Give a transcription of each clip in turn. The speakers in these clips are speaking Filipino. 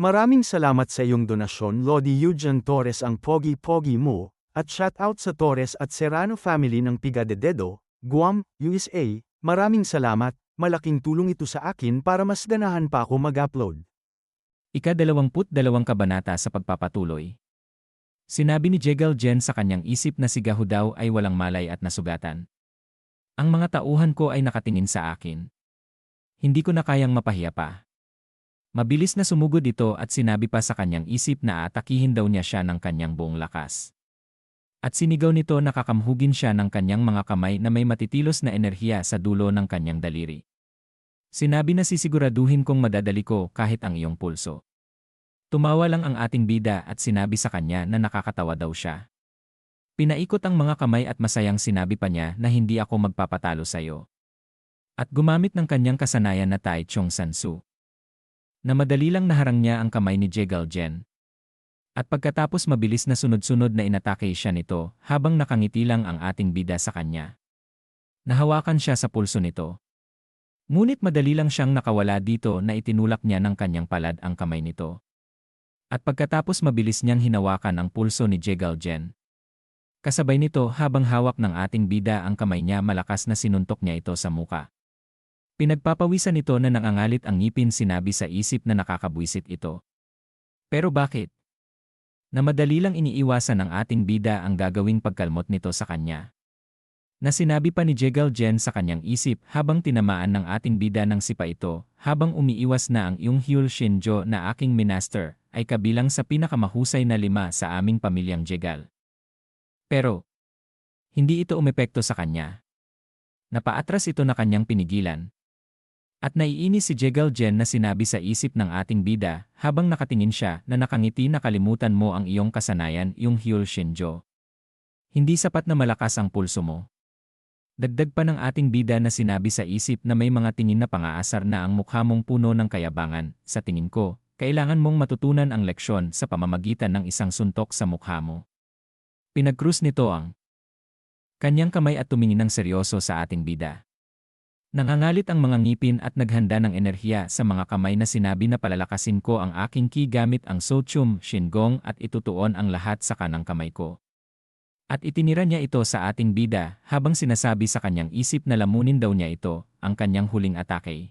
Maraming salamat sa iyong donasyon Lodi Eugen Torres ang pogi-pogi mo, at shoutout sa Torres at Serrano family ng Pigadededo, Guam, USA, maraming salamat, malaking tulong ito sa akin para mas ganahan pa ako mag-upload. Ika-22 kabanata sa pagpapatuloy. Sinabi ni Jegal Jen sa kanyang isip na si Gahu daw ay walang malay at nasugatan. Ang mga tauhan ko ay nakatingin sa akin. Hindi ko na kayang mapahiya pa. Mabilis na sumugod ito at sinabi pa sa kanyang isip na atakihin daw niya siya ng kanyang buong lakas. At sinigaw nito na kakamhugin siya ng kanyang mga kamay na may matitilos na enerhiya sa dulo ng kanyang daliri. Sinabi na sisiguraduhin kong madadali ko kahit ang iyong pulso. Tumawa lang ang ating bida at sinabi sa kanya na nakakatawa daw siya. Pinaikot ang mga kamay at masayang sinabi pa niya na hindi ako magpapatalo sa iyo. At gumamit ng kanyang kasanayan na Tai Chong San Su. Na madali lang naharang niya ang kamay ni Jegal Jen. At pagkatapos mabilis na sunod-sunod na inatake siya nito habang nakangiti lang ang ating bida sa kanya. Nahawakan siya sa pulso nito. Ngunit madali lang siyang nakawala dito na itinulak niya ng kanyang palad ang kamay nito. At pagkatapos mabilis niyang hinawakan ang pulso ni Jegal Jen. Kasabay nito habang hawak ng ating bida ang kamay niya malakas na sinuntok niya ito sa muka. Pinagpapawisan nito na nangangalit ang ngipin sinabi sa isip na nakakabwisit ito. Pero bakit? Na madali lang iniiwasan ng ating bida ang gagawing pagkalmot nito sa kanya. Na sinabi pa ni Jegal Jen sa kanyang isip habang tinamaan ng ating bida ng sipa ito habang umiiwas na ang iyong Hyul Shinjo na aking minaster ay kabilang sa pinakamahusay na 5 sa aming pamilyang Jegal. Pero, hindi ito umepekto sa kanya. Napaatras ito na kanyang pinigilan. At naiinis si Jegal Jen na sinabi sa isip ng ating bida habang nakatingin siya na nakangiti na kalimutan mo ang iyong kasanayan yung Hyul Shinjo. Hindi sapat na malakas ang pulso mo. Dagdag pa ng ating bida na sinabi sa isip na may mga tingin na pangaasar na ang mukha mong puno ng kayabangan. Sa tingin ko, kailangan mong matutunan ang leksyon sa pamamagitan ng isang suntok sa mukha mo. Pinagkrus nito ang kanyang kamay at tumingin ng seryoso sa ating bida. Nangangalit ang mga ngipin at naghanda ng enerhiya sa mga kamay na sinabi na palalakasin ko ang aking ki gamit ang Sochum Shingong at itutuon ang lahat sa kanang kamay ko. At itinira niya ito sa ating bida habang sinasabi sa kanyang isip na lamunin daw niya ito, ang kanyang huling atake.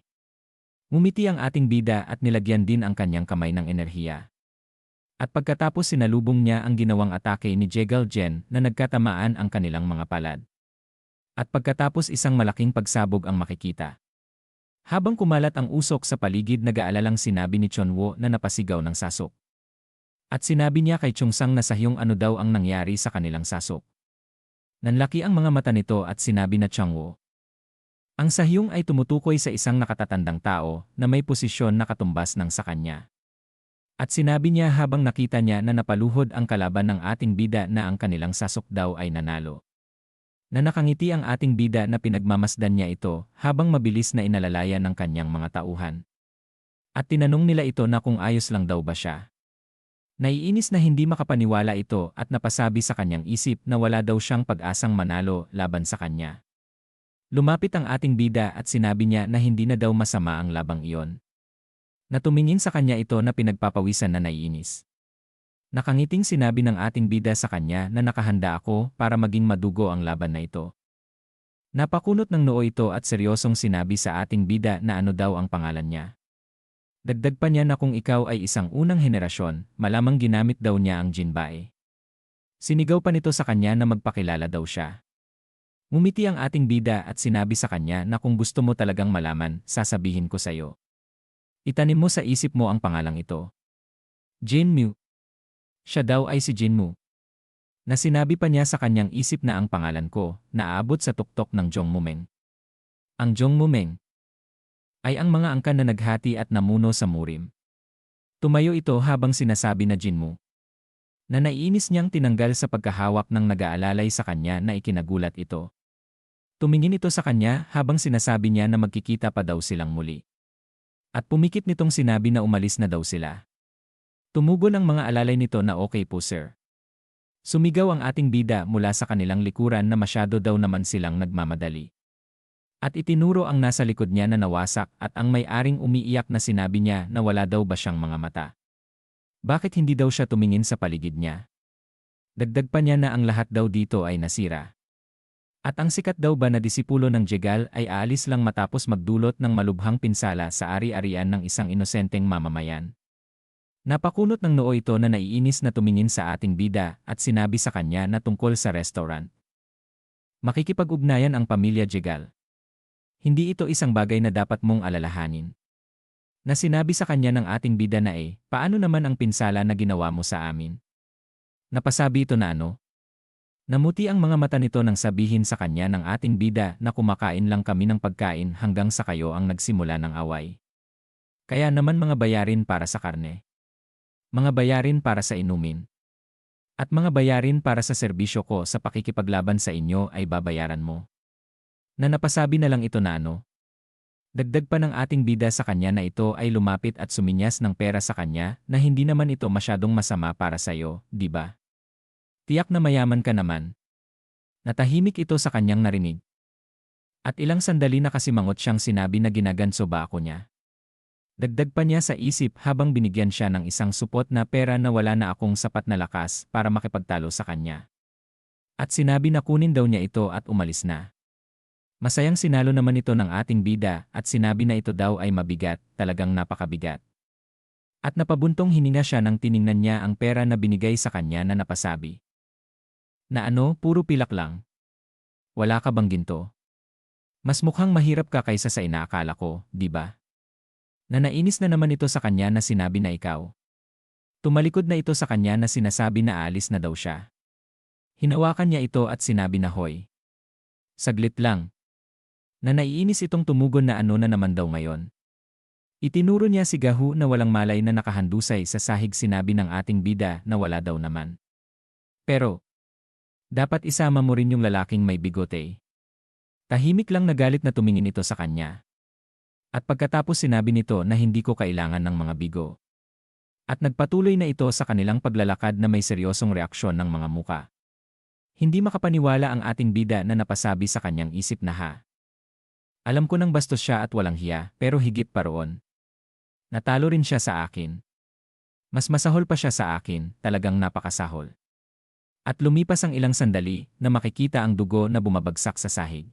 Ngumiti ang ating bida at nilagyan din ang kanyang kamay ng enerhiya. At pagkatapos sinalubong niya ang ginawang atake ni Jegal Jen na nagkatamaan ang kanilang mga palad. At pagkatapos isang malaking pagsabog ang makikita. Habang kumalat ang usok sa paligid nag-aalalang sinabi ni Chonwo na napasigaw ng sasok. At sinabi niya kay Chongsang na sahyong ano daw ang nangyari sa kanilang sasok. Nanlaki ang mga mata nito at sinabi na Chonwo. Ang sahyong ay tumutukoy sa isang nakatatandang tao na may posisyon na katumbas ng sa kanya. At sinabi niya habang nakita niya na napaluhod ang kalaban ng ating bida na ang kanilang sasok daw ay nanalo. Na nakangiti ang ating bida na pinagmamasdan niya ito habang mabilis na inalalayan ng kanyang mga tauhan. At tinanong nila ito na kung ayos lang daw ba siya. Naiinis na hindi makapaniwala ito at napasabi sa kanyang isip na wala daw siyang pag-asang manalo laban sa kanya. Lumapit ang ating bida at sinabi niya na hindi na daw masama ang labang iyon. Natumingin sa kanya ito na pinagpapawisan na naiinis. Nakangiting sinabi ng ating bida sa kanya na nakahanda ako para maging madugo ang laban na ito. Napakunot ng noo ito at seryosong sinabi sa ating bida na ano daw ang pangalan niya. Dagdag pa niya na kung ikaw ay isang unang henerasyon, malamang ginamit daw niya ang Jinbae. Sinigaw pa nito sa kanya na magpakilala daw siya. Ngumiti ang ating bida at sinabi sa kanya na kung gusto mo talagang malaman, sasabihin ko sa iyo. Itanim mo sa isip mo ang pangalang ito. Jinmu. Siya daw ay si Jinmu. Na sinabi pa niya sa kanyang isip na ang pangalan ko, naaabot sa tuktok ng Jongmumeng. Ang Jongmumeng ay ang mga angkan na naghati at namuno sa Murim. Tumayo ito habang sinasabi na Jinmu. Na naiinis niyang tinanggal sa pagkahawak ng nag-aalalay sa kanya na ikinagulat ito. Tumingin ito sa kanya habang sinasabi niya na magkikita pa daw silang muli. At pumikit nitong sinabi na umalis na daw sila. Tumugon ang mga alalay nito na okay po sir. Sumigaw ang ating bida mula sa kanilang likuran na masyado daw naman silang nagmamadali. At itinuro ang nasa likod niya na nawasak at ang may-aring umiiyak na sinabi niya na wala daw ba siyang mga mata. Bakit hindi daw siya tumingin sa paligid niya? Dagdag pa niya na ang lahat daw dito ay nasira. At ang sikat daw ba na disipulo ng Jegal ay aalis lang matapos magdulot ng malubhang pinsala sa ari-arian ng isang inosenteng mamamayan. Napakunot ng noo ito na naiinis na tumingin sa ating bida at sinabi sa kanya na tungkol sa restaurant. Makikipag-ugnayan ang pamilya Jegal. Hindi ito isang bagay na dapat mong alalahanin. Na sinabi sa kanya ng ating bida na paano naman ang pinsala na ginawa mo sa amin? Napasabi ito na ano? Namuti ang mga mata nito nang sabihin sa kanya ng ating bida na kumakain lang kami ng pagkain hanggang sa kayo ang nagsimula ng away. Kaya naman mga bayarin para sa karne. Mga bayarin para sa inumin. At mga bayarin para sa serbisyo ko sa pakikipaglaban sa inyo ay babayaran mo. Na napasabi na lang ito na ano? Dagdag pa ng ating bida sa kanya na ito ay lumapit at suminyas ng pera sa kanya na hindi naman ito masyadong masama para sa iyo, di ba? Tiyak na mayaman ka naman. Natahimik ito sa kanyang narinig. At ilang sandali na kasimangot siyang sinabi na ginaganso ba ako niya. Dagdag pa niya sa isip habang binigyan siya ng isang supot na pera na wala na akong sapat na lakas para makipagtalo sa kanya. At sinabi na kunin daw niya ito at umalis na. Masayang sinalo naman ito ng ating bida at sinabi na ito daw ay mabigat, talagang napakabigat. At napabuntong hininga siya nang tiningnan niya ang pera na binigay sa kanya na napasabi. Na ano, puro pilak lang. Wala ka bang ginto? Mas mukhang mahirap ka kaysa sa inaakala ko, di ba? Na nainis na naman ito sa kanya na sinabi na ikaw. Tumalikod na ito sa kanya na sinasabi na aalis na daw siya. Hinawakan niya ito at sinabi na hoy. Saglit lang. Na naiinis itong tumugon na ano na naman daw ngayon. Itinuro niya si Gahu na walang malay na nakahandusay sa sahig sinabi ng ating bida na wala daw naman. Pero, dapat isama mo rin yung lalaking may bigote. Tahimik lang nagalit na tumingin ito sa kanya. At pagkatapos sinabi nito na hindi ko kailangan ng mga bigo. At nagpatuloy na ito sa kanilang paglalakad na may seryosong reaksyon ng mga muka. Hindi makapaniwala ang ating bida na napasabi sa kanyang isip na ha. Alam ko nang bastos siya at walang hiya, pero higit pa roon. Natalo rin siya sa akin. Mas masahol pa siya sa akin, talagang napakasahol. At lumipas ang ilang sandali na makikita ang dugo na bumabagsak sa sahig.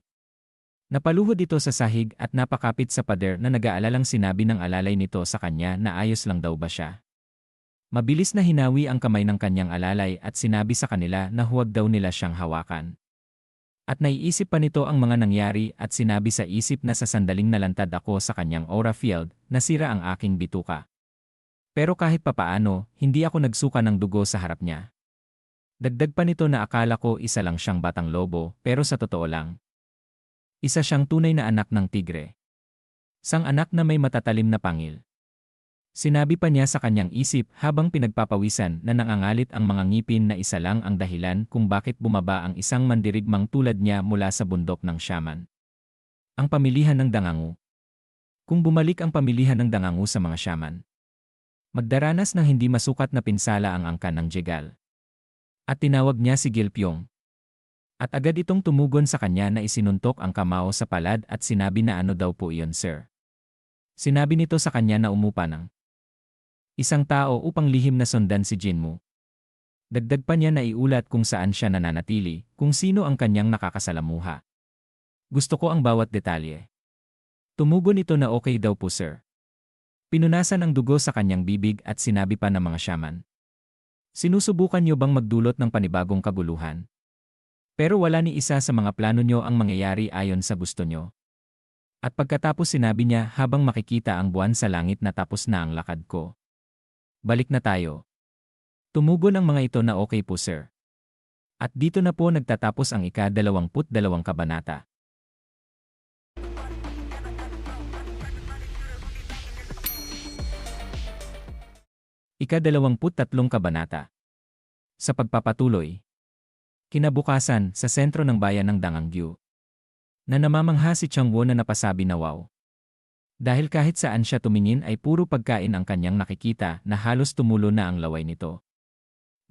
Napaluhod ito sa sahig at napakapit sa pader na nag-aalalang sinabi ng alalay nito sa kanya na ayos lang daw ba siya. Mabilis na hinawi ang kamay ng kanyang alalay at sinabi sa kanila na huwag daw nila siyang hawakan. At naiisip pa nito ang mga nangyari at sinabi sa isip na sa sandaling nalantad ako sa kanyang aura field, nasira ang aking bituka. Pero kahit papaano, hindi ako nagsuka ng dugo sa harap niya. Dagdag pa nito na akala ko isa lang siyang batang lobo, pero sa totoo lang. Isa siyang tunay na anak ng tigre. Sang anak na may matatalim na pangil. Sinabi pa niya sa kanyang isip habang pinagpapawisan na nangangalit ang mga ngipin na isa lang ang dahilan kung bakit bumaba ang isang mandirigmang tulad niya mula sa bundok ng Shaman. Ang pamilihan ng Dangangu. Kung bumalik ang pamilihan ng Dangangu sa mga Shaman, magdaranas ng hindi masukat na pinsala ang angkan ng Jegal. At tinawag niya si Gilpyong. At agad itong tumugon sa kanya na isinuntok ang kamao sa palad at sinabi na ano daw po iyon sir. Sinabi nito sa kanya na umupa ng isang tao upang lihim na sundan si Jinmu. Dagdag pa niya na iulat kung saan siya nananatili, kung sino ang kanyang nakakasalamuha. Gusto ko ang bawat detalye. Tumugon ito na okay daw po sir. Pinunasan ang dugo sa kanyang bibig at sinabi pa ng mga shaman. Sinusubukan niyo bang magdulot ng panibagong kaguluhan? Pero wala ni isa sa mga plano niyo ang mangyayari ayon sa gusto niyo. At pagkatapos sinabi niya habang makikita ang buwan sa langit na tapos na ang lakad ko. Balik na tayo. Tumugon ang mga ito na okay po sir. At dito na po nagtatapos ang ika-22 kabanata. Ika-23 kabanata. Sa pagpapatuloy. Kinabukasan sa sentro ng bayan ng Dangangyu. Na namamangha si Changwo na napasabi na wow. Dahil kahit saan siya tumingin ay puro pagkain ang kanyang nakikita na halos tumulo na ang laway nito.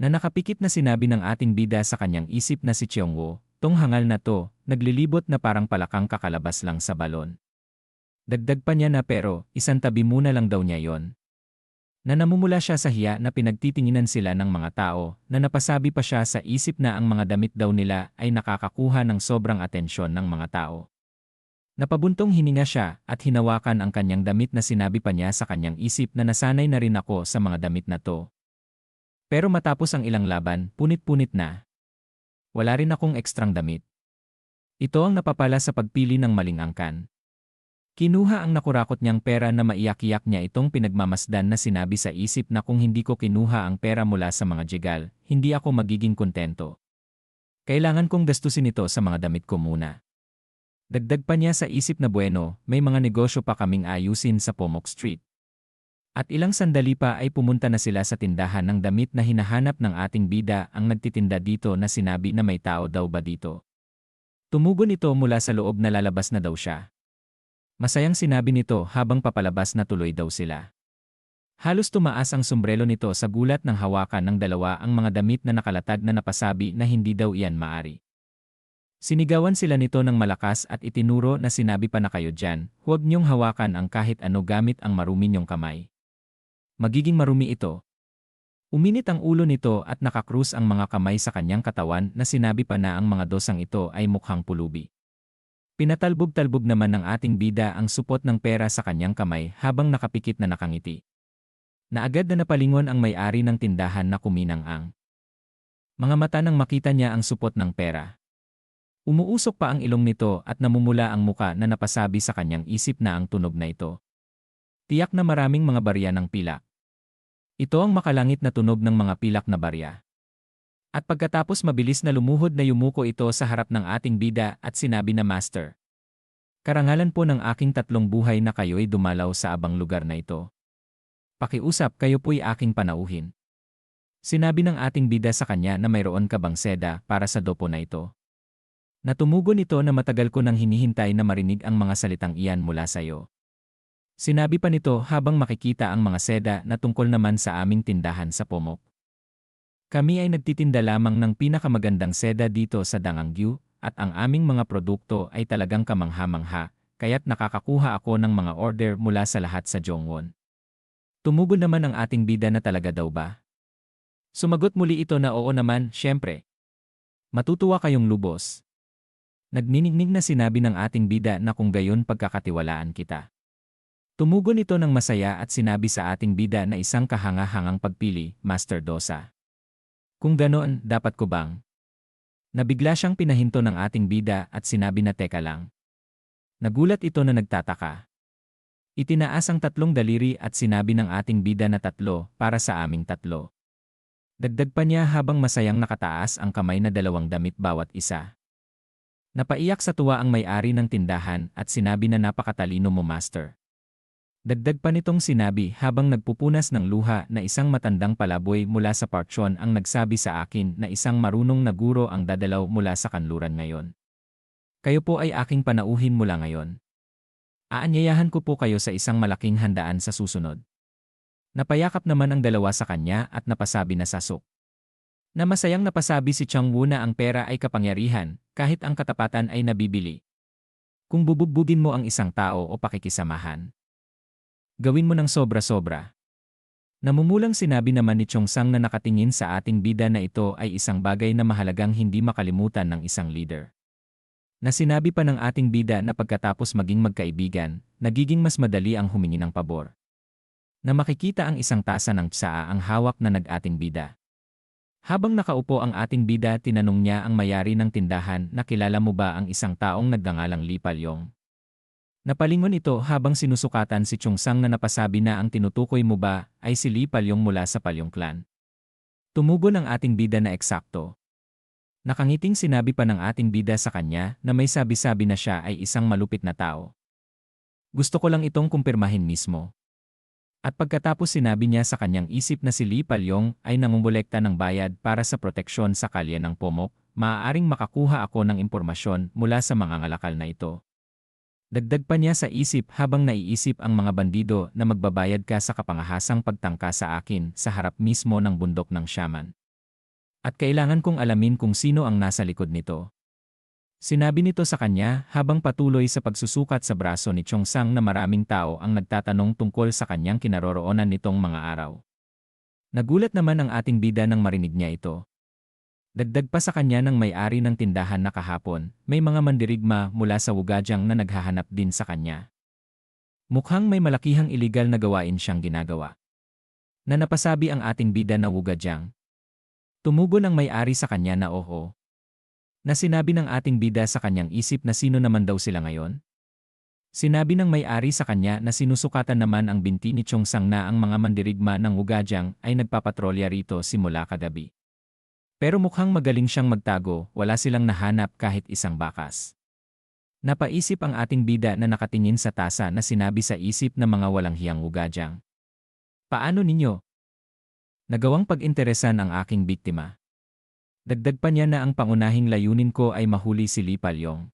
Na nakapikit na sinabi ng ating bida sa kanyang isip na si Changwo, tong hangal na to, naglilibot na parang palakang kakalabas lang sa balon. Dagdag pa niya na pero, isang tabi muna lang daw niya yon. Na namumula siya sa hiya na pinagtitinginan sila ng mga tao, na napasabi pa siya sa isip na ang mga damit daw nila ay nakakakuha ng sobrang atensyon ng mga tao. Napabuntong hininga siya at hinawakan ang kanyang damit na sinabi pa niya sa kanyang isip na nasanay na rin ako sa mga damit na to. Pero matapos ang ilang laban, punit-punit na. Wala rin akong ekstrang damit. Ito ang napapala sa pagpili ng maling angkan. Kinuha ang nakurakot niyang pera na maiyak-iyak niya itong pinagmamasdan na sinabi sa isip na kung hindi ko kinuha ang pera mula sa mga jegal, hindi ako magiging kontento. Kailangan kong gastusin ito sa mga damit ko muna. Dagdag pa niya sa isip na bueno, may mga negosyo pa kaming ayusin sa Pomok Street. At ilang sandali pa ay pumunta na sila sa tindahan ng damit na hinahanap ng ating bida ang nagtitinda dito na sinabi na may tao daw ba dito. Tumugon ito mula sa loob na lalabas na daw siya. Masayang sinabi nito habang papalabas na tuloy daw sila. Halos tumaas ang sombrero nito sa gulat ng hawakan ng dalawa ang mga damit na nakalatag na napasabi na hindi daw iyan maari. Sinigawan sila nito ng malakas at itinuro na sinabi pa na kayo dyan, huwag niyong hawakan ang kahit ano gamit ang marumi niyong kamay. Magiging marumi ito. Uminit ang ulo nito at nakakrus ang mga kamay sa kanyang katawan na sinabi pa na ang mga dosang ito ay mukhang pulubi. Pinatalbog-talbog naman ng ating bida ang supot ng pera sa kanyang kamay habang nakapikit na nakangiti. Naagad na napalingon ang may-ari ng tindahan na kuminang-ang. Mga mata nang makita niya ang supot ng pera. Umuusok pa ang ilong nito at namumula ang muka na napasabi sa kanyang isip na ang tunog na ito. Tiyak na maraming mga barya ng pilak. Ito ang makalangit na tunog ng mga pilak na barya. At pagkatapos mabilis na lumuhod na yumuko ito sa harap ng ating bida at sinabi na Master. Karangalan po ng aking tatlong buhay na kayo'y dumalaw sa abang lugar na ito. Pakiusap kayo po'y aking panauhin. Sinabi ng ating bida sa kanya na mayroon ka bang seda para sa dopo na ito. Natumugon ito na matagal ko nang hinihintay na marinig ang mga salitang iyan mula sa iyo. Sinabi pa nito habang makikita ang mga seda na tungkol naman sa aming tindahan sa Pomok. Kami ay nagtitinda lamang ng pinakamagandang seda dito sa Dangangyu at ang aming mga produkto ay talagang kamangha-mangha, kaya't nakakakuha ako ng mga order mula sa lahat sa Jongwon. Tumugon naman ang ating bida na talaga daw ba? Sumagot muli ito na oo naman, syempre. Matutuwa kayong lubos. Nagniningning na sinabi ng ating bida na kung gayon pagkakatiwalaan kita. Tumugon ito ng masaya at sinabi sa ating bida na isang kahanga-hangang pagpili, Master Dosa. Kung ganoon, dapat ko bang? Nabigla siyang pinahinto ng ating bida at sinabi na teka lang. Nagulat ito na nagtataka. Itinaas ang tatlong daliri at sinabi ng ating bida na tatlo para sa aming tatlo. Dagdag pa niya habang masayang nakataas ang kamay na dalawang damit bawat isa. Napaiyak sa tuwa ang may-ari ng tindahan at sinabi na napakatalino mo Master. Dagdag pa nitong sinabi habang nagpupunas ng luha na isang matandang palaboy mula sa Parchon ang nagsabi sa akin na isang marunong na guro ang dadalaw mula sa kanluran ngayon. Kayo po ay aking panauhin mula ngayon. Aanyayahan ko po kayo sa isang malaking handaan sa susunod. Napayakap naman ang dalawa sa kanya at napasabi na sasok. Na masayang napasabi si Changwoo na ang pera ay kapangyarihan, kahit ang katapatan ay nabibili. Kung bubugbugin mo ang isang tao o pakikisamahan, gawin mo ng sobra-sobra. Namumulang sinabi naman ni Chongsang na nakatingin sa ating bida na ito ay isang bagay na mahalagang hindi makalimutan ng isang leader. Na sinabi pa ng ating bida na pagkatapos maging magkaibigan, nagiging mas madali ang humingi ng pabor. Na makikita ang isang tasa ng tsaa ang hawak na nag-ating bida. Habang nakaupo ang ating bida, tinanong niya ang mayari ng tindahan na kilala mo ba ang isang taong nagngangalang Lee Palyong? Napalingon ito habang sinusukatan si Chongsang na napasabi na ang tinutukoy mo ba ay si Lee Palyong mula sa Palyong Clan. Tumugon ang ating bida na eksakto. Nakangiting sinabi pa ng ating bida sa kanya na may sabi-sabi na siya ay isang malupit na tao. Gusto ko lang itong kumpirmahin mismo. At pagkatapos sinabi niya sa kanyang isip na si Lee Palyong ay nangungulekta ng bayad para sa proteksyon sa kalye ng Pomok, maaaring makakuha ako ng impormasyon mula sa mga ngalakal na ito. Dagdag pa niya sa isip habang naiisip ang mga bandido na magbabayad ka sa kapangahasang pagtangka sa akin sa harap mismo ng bundok ng Shaman. At kailangan kong alamin kung sino ang nasa likod nito. Sinabi nito sa kanya habang patuloy sa pagsusukat sa braso ni Chongsang na maraming tao ang nagtatanong tungkol sa kanyang kinaroroonan nitong mga araw. Nagulat naman ang ating bida nang marinig niya ito. Dagdag pa sa kanya ng may-ari ng tindahan na kahapon, may mga mandirigma mula sa Wugadyang na naghahanap din sa kanya. Mukhang may malakihang iligal na gawain siyang ginagawa. Na napasabi ang ating bida na Wugadyang. Tumugon ang may-ari sa kanya na oo. Na sinabi ng ating bida sa kanyang isip na sino naman daw sila ngayon? Sinabi ng may-ari sa kanya na sinusukatan naman ang binti ni Chongsang na ang mga mandirigma ng Wugadyang ay nagpapatrolya rito simula kagabi. Pero mukhang magaling siyang magtago, wala silang nahanap kahit isang bakas. Napaisip ang ating bida na nakatingin sa tasa na sinabi sa isip ng mga walang hiyang Wugadyang. Paano ninyo? Nagawang pag-interesan ang aking biktima. Dagdag pa niya na ang pangunahing layunin ko ay mahuli si Li Palyong.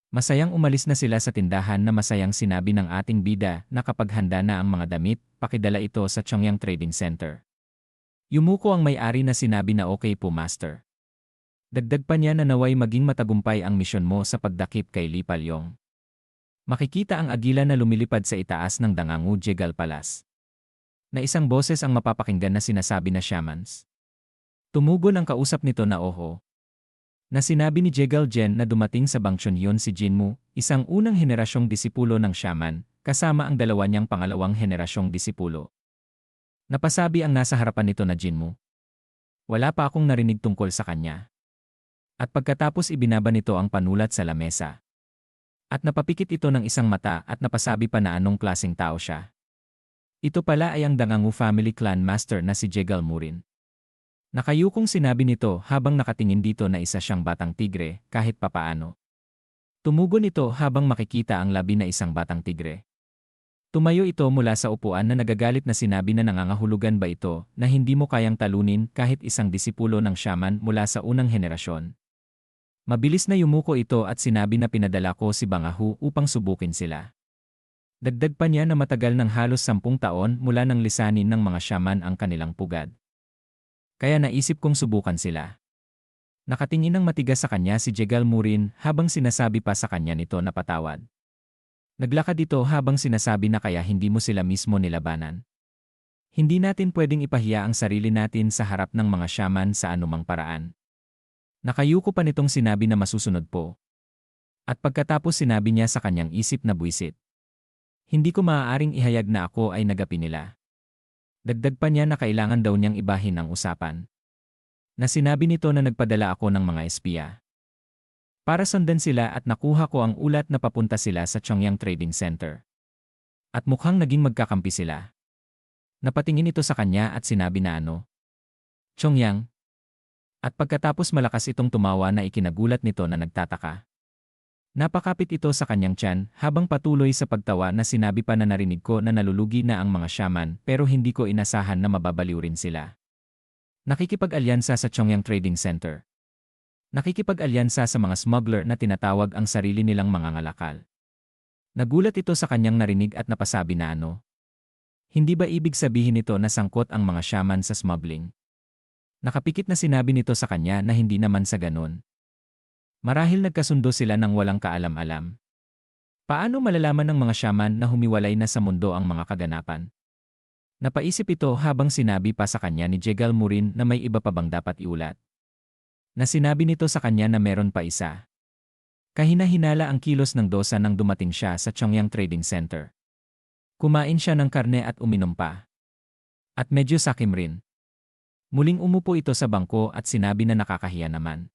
Masayang umalis na sila sa tindahan na masayang sinabi ng ating bida na kapag handa na ang mga damit, pakidala ito sa Chongyang Trading Center. Yumuko ang may-ari na sinabi na okay po master. Dagdag pa niya na naway maging matagumpay ang misyon mo sa pagdakip kay Li Palyong. Makikita ang agila na lumilipad sa itaas ng Dangangu Jegal Palace. Na isang boses ang mapapakinggan na sinasabi na shamans. Tumugon ang kausap nito na oho. Na sinabi ni Jegal Jen na dumating sa Bangchonyon si Jinmu, isang unang henerasyong disipulo ng shaman, kasama ang dalawa niyang pangalawang henerasyong disipulo. Napasabi ang nasa harapan nito na Jinmu. Wala pa akong narinig tungkol sa kanya. At pagkatapos ibinaba nito ang panulat sa lamesa. At napapikit ito ng isang mata at napasabi pa na anong klaseng tao siya. Ito pala ay ang Dangangu Family Clan Master na si Jegal Murin. Nakayukong sinabi nito habang nakatingin dito na isa siyang batang tigre kahit papaano. Tumugon ito habang makikita ang labi na isang batang tigre. Tumayo ito mula sa upuan na nagagalit na sinabi na nangangahulugan ba ito na hindi mo kayang talunin kahit isang disipulo ng shaman mula sa unang henerasyon. Mabilis na yumuko ito at sinabi na pinadala ko si Bangahu upang subukin sila. Dagdag pa niya na matagal ng halos 10 taon mula nang lisanin ng mga shaman ang kanilang pugad. Kaya naisip kong subukan sila. Nakatingin ng matigas sa kanya si Jegal Murin habang sinasabi pa sa kanya nito na patawad. Naglakad ito habang sinasabi na kaya hindi mo sila mismo nilabanan. Hindi natin pwedeng ipahiya ang sarili natin sa harap ng mga shaman sa anumang paraan. Nakayuko pa nitong sinabi na masusunod po. At pagkatapos sinabi niya sa kanyang isip na buwisit. Hindi ko maaaring ihayag na ako ay nagapi nila. Dagdag pa niya na kailangan daw niyang ibahin ang usapan. Na sinabi nito na nagpadala ako ng mga espiya. Para sundan sila at nakuha ko ang ulat na papunta sila sa Chongyang Trading Center. At mukhang naging magkakampi sila. Napatingin ito sa kanya at sinabi na ano? Chongyang. At pagkatapos malakas itong tumawa na ikinagulat nito na nagtataka. Napakapit ito sa kanyang tiyan habang patuloy sa pagtawa na sinabi pa na narinig ko na nalulugi na ang mga shaman pero hindi ko inasahan na mababaliw rin sila. Nakikipag-alyansa sa Chongyang Trading Center. Nakikipag-alyansa sa mga smuggler na tinatawag ang sarili nilang mga ngalakal. Nagulat ito sa kanyang narinig at napasabi na ano. Hindi ba ibig sabihin nito na sangkot ang mga shaman sa smuggling? Nakapikit na sinabi nito sa kanya na hindi naman sa ganun. Marahil nagkasundo sila ng walang kaalam-alam. Paano malalaman ng mga shaman na humiwalay na sa mundo ang mga kaganapan? Napaisip ito habang sinabi pa sa kanya ni Jegal Murin na may iba pa bang dapat iulat. Na sinabi nito sa kanya na meron pa isa. Kahina-hinala ang kilos ng dosa nang dumating siya sa Chongyang Trading Center. Kumain siya ng karne at uminom pa. At medyo sakim rin. Muling umupo ito sa bangko at sinabi na nakakahiya naman.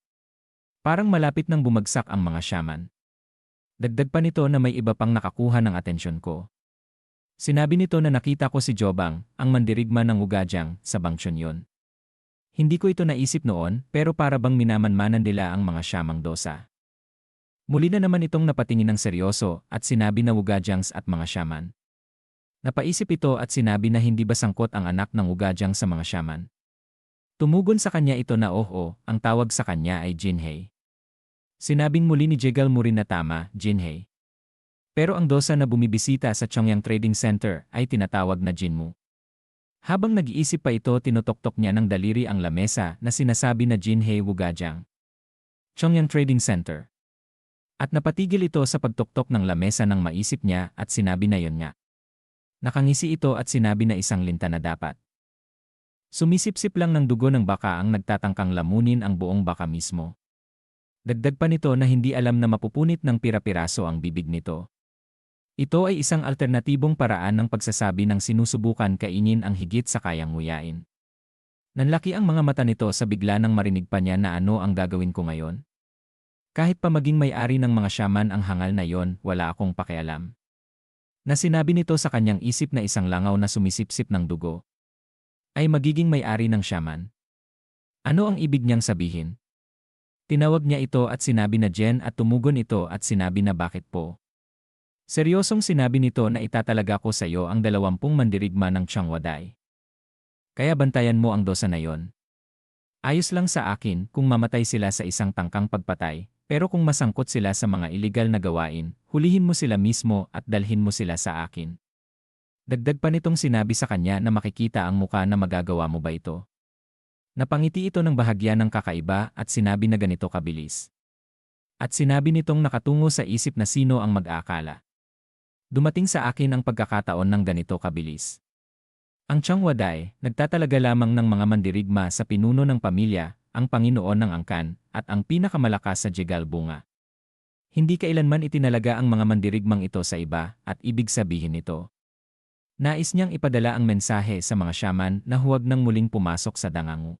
Parang malapit nang bumagsak ang mga shaman. Dagdag pa nito na may iba pang nakakuha ng atensyon ko. Sinabi nito na nakita ko si Jobang, ang mandirigma ng Wugadyang, sa Bangchonyon. Hindi ko ito naisip noon pero para bang minamanmanan nila ang mga siyamang dosa. Muli na naman itong napatingin ng seryoso at sinabi na Wugadyangs at mga shaman. Napaisip ito at sinabi na hindi ba sangkot ang anak ng Wugadyang sa mga shaman. Tumugon sa kanya ito na oo, ang tawag sa kanya ay Jinhei. Sinabing muli ni Jegal Murin na tama, Jinhei. Pero ang dosa na bumibisita sa Chongyang Trading Center ay tinatawag na Jinmu. Habang nag-iisip pa ito tinutoktok niya ng daliri ang lamesa na sinasabi na Jinhei Wugadyang. Chongyang Trading Center. At napatigil ito sa pagtuktok ng lamesa ng maisip niya at sinabi na yon nga. Nakangisi ito at sinabi na isang linta na dapat. Sumisipsip lang ng dugo ng baka ang nagtatangkang lamunin ang buong baka mismo. Dagdag pa nito na hindi alam na mapupunit ng pira-piraso ang bibig nito. Ito ay isang alternatibong paraan ng pagsasabi ng sinusubukan kainin ang higit sa kayang nguyain. Nanlaki ang mga mata nito sa bigla nang marinig pa niya na ano ang gagawin ko ngayon. Kahit pa maging may-ari ng mga shaman ang hangal na yon, wala akong pakialam. Na sinabi nito sa kanyang isip na isang langaw na sumisipsip ng dugo ay magiging may-ari ng shaman. Ano ang ibig niyang sabihin? Tinawag niya ito at sinabi na Jen at tumugon ito at sinabi na bakit po. Seryosong sinabi nito na itatalaga ko sa iyo ang 20 mandirigma ng Changwaday. Kaya bantayan mo ang dosa na yon. Ayos lang sa akin kung mamatay sila sa isang tangkang pagpatay, pero kung masangkot sila sa mga iligal na gawain, hulihin mo sila mismo at dalhin mo sila sa akin. Dagdag pa nitong sinabi sa kanya na makikita ang muka na magagawa mo ba ito. Napangiti ito ng bahagya ng kakaiba at sinabi na ganito kabilis. At sinabi nitong nakatungo sa isip na sino ang mag-aakala. Dumating sa akin ang pagkakataon ng ganito kabilis. Ang Changwaday, nagtatalaga lamang ng mga mandirigma sa pinuno ng pamilya, ang Panginoon ng Angkan, at ang pinakamalakas sa Jegal Bunga. Hindi kailanman itinalaga ang mga mandirigmang ito sa iba, at ibig sabihin nito. Nais niyang ipadala ang mensahe sa mga shaman na huwag nang muling pumasok sa dangangu.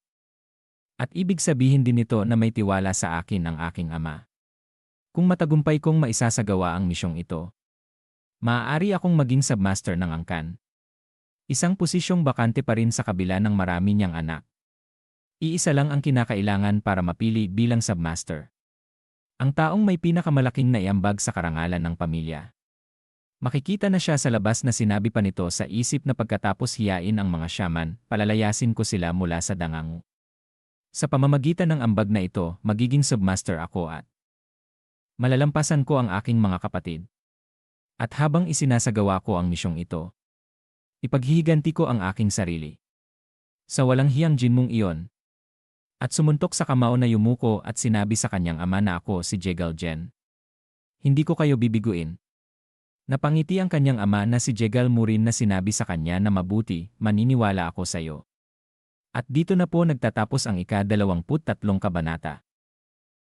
At ibig sabihin din nito na may tiwala sa akin ang aking ama. Kung matagumpay kong maisasagawa ang misyong ito, maaari akong maging submaster ng Angkan. Isang posisyong bakante pa rin sa kabila ng marami niyang anak. Iisa lang ang kinakailangan para mapili bilang submaster. Ang taong may pinakamalaking naiambag sa karangalan ng pamilya. Makikita na siya sa labas na sinabi pa nito sa isip na pagkatapos hiyain ang mga shaman, palalayasin ko sila mula sa dangangu. Sa pamamagitan ng ambag na ito, magiging submaster ako at malalampasan ko ang aking mga kapatid. At habang isinasagawa ko ang misyong ito, ipaghihiganti ko ang aking sarili. Sa walang hiyang jinmong iyon. At sumuntok sa kamao na yumuko at sinabi sa kanyang ama na ako si Jegal Jen. Hindi ko kayo bibiguin. Napangiti ang kanyang ama na si Jegal Murin na sinabi sa kanya na mabuti, maniniwala ako sa iyo. At dito na po nagtatapos ang ika-23 kabanata.